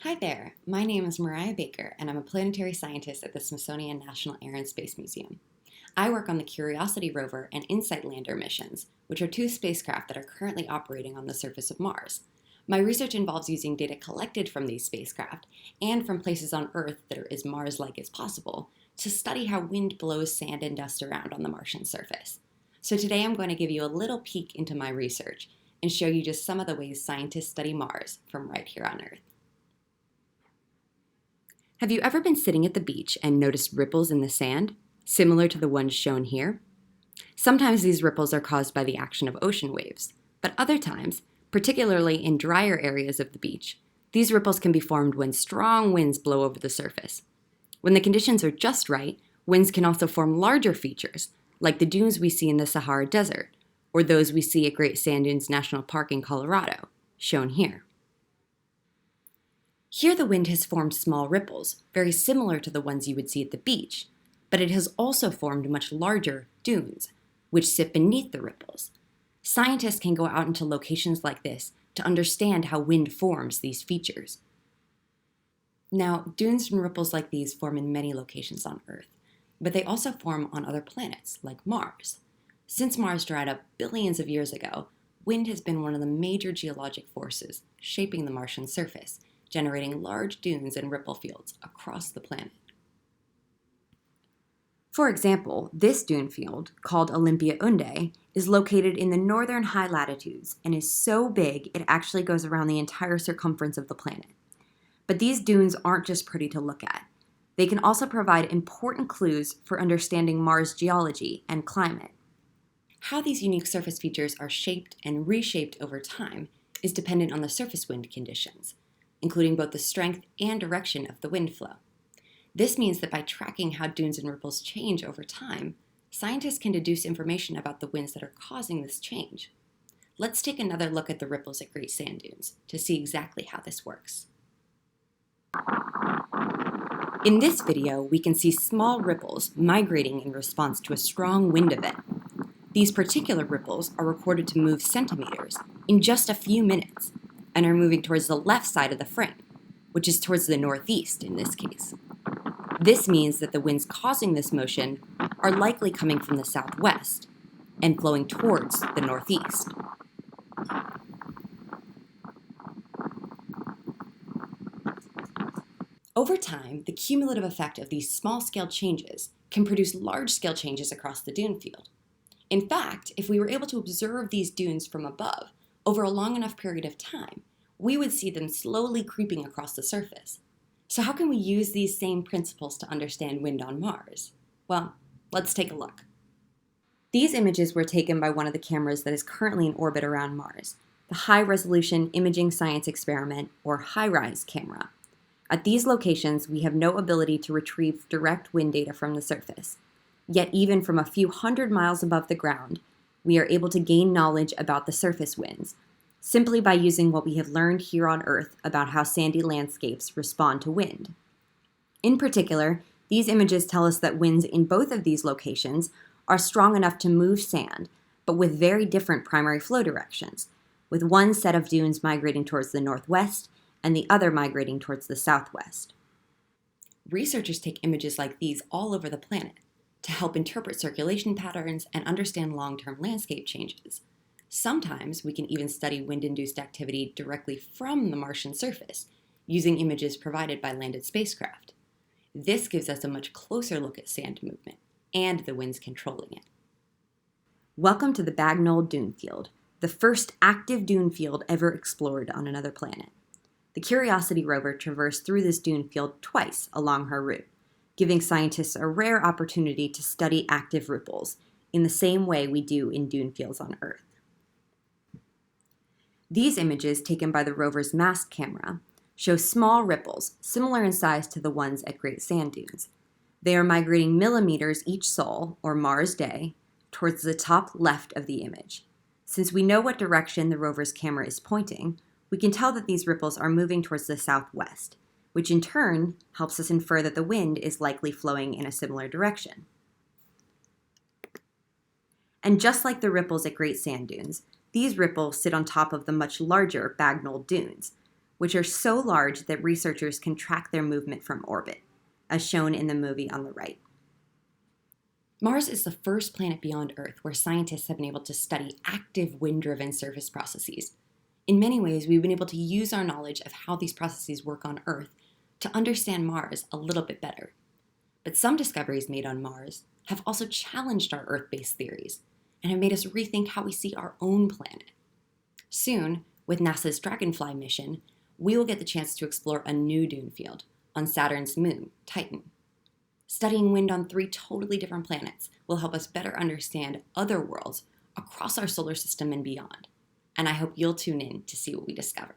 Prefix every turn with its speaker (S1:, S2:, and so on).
S1: Hi there, my name is Mariah Baker, and I'm a planetary scientist at the Smithsonian National Air and Space Museum. I work on the Curiosity rover and InSight lander missions, which are two spacecraft that are currently operating on the surface of Mars. My research involves using data collected from these spacecraft and from places on Earth that are as Mars-like as possible to study how wind blows sand and dust around on the Martian surface. So today I'm going to give you a little peek into my research and show you just some of the ways scientists study Mars from right here on Earth. Have you ever been sitting at the beach and noticed ripples in the sand, similar to the ones shown here? Sometimes these ripples are caused by the action of ocean waves, but other times, particularly in drier areas of the beach, these ripples can be formed when strong winds blow over the surface. When the conditions are just right, winds can also form larger features, like the dunes we see in the Sahara Desert, or those we see at Great Sand Dunes National Park in Colorado, shown here. Here the wind has formed small ripples, very similar to the ones you would see at the beach, but it has also formed much larger dunes, which sit beneath the ripples. Scientists can go out into locations like this to understand how wind forms these features. Now, dunes and ripples like these form in many locations on Earth, but they also form on other planets, like Mars. Since Mars dried up billions of years ago, wind has been one of the major geologic forces shaping the Martian surface, generating large dunes and ripple fields across the planet. For example, this dune field, called Olympia Undae, is located in the northern high latitudes and is so big it actually goes around the entire circumference of the planet. But these dunes aren't just pretty to look at. They can also provide important clues for understanding Mars' geology and climate. How these unique surface features are shaped and reshaped over time is dependent on the surface wind conditions, including both the strength and direction of the wind flow. This means that by tracking how dunes and ripples change over time, scientists can deduce information about the winds that are causing this change. Let's take another look at the ripples at Great Sand Dunes to see exactly how this works. In this video, we can see small ripples migrating in response to a strong wind event. These particular ripples are recorded to move centimeters in just a few minutes, and are moving towards the left side of the frame, which is towards the northeast in this case. This means that the winds causing this motion are likely coming from the southwest and flowing towards the northeast. Over time, the cumulative effect of these small-scale changes can produce large-scale changes across the dune field. In fact, if we were able to observe these dunes from above, over a long enough period of time, we would see them slowly creeping across the surface. So how can we use these same principles to understand wind on Mars? Well, let's take a look. These images were taken by one of the cameras that is currently in orbit around Mars, the High-Resolution Imaging Science Experiment, or HiRISE camera. At these locations, we have no ability to retrieve direct wind data from the surface. Yet even from a few hundred miles above the ground, we are able to gain knowledge about the surface winds, simply by using what we have learned here on Earth about how sandy landscapes respond to wind. In particular, these images tell us that winds in both of these locations are strong enough to move sand, but with very different primary flow directions, with one set of dunes migrating towards the northwest and the other migrating towards the southwest. Researchers take images like these all over the planet to help interpret circulation patterns and understand long-term landscape changes. Sometimes we can even study wind-induced activity directly from the Martian surface, using images provided by landed spacecraft. This gives us a much closer look at sand movement and the winds controlling it. Welcome to the Bagnol Dune Field, the first active dune field ever explored on another planet. The Curiosity rover traversed through this dune field twice along her route, giving scientists a rare opportunity to study active ripples in the same way we do in dune fields on Earth. These images, taken by the rover's mast camera, show small ripples similar in size to the ones at Great Sand Dunes. They are migrating millimeters each sol, or Mars day, towards the top left of the image. Since we know what direction the rover's camera is pointing, we can tell that these ripples are moving towards the southwest, which in turn helps us infer that the wind is likely flowing in a similar direction. And just like the ripples at Great Sand Dunes, these ripples sit on top of the much larger Bagnol Dunes, which are so large that researchers can track their movement from orbit, as shown in the movie on the right. Mars is the first planet beyond Earth where scientists have been able to study active wind-driven surface processes. In many ways, we've been able to use our knowledge of how these processes work on Earth to understand Mars a little bit better. But some discoveries made on Mars have also challenged our Earth-based theories and have made us rethink how we see our own planet. Soon, with NASA's Dragonfly mission, we will get the chance to explore a new dune field on Saturn's moon, Titan. Studying wind on 3 totally different planets will help us better understand other worlds across our solar system and beyond. And I hope you'll tune in to see what we discover.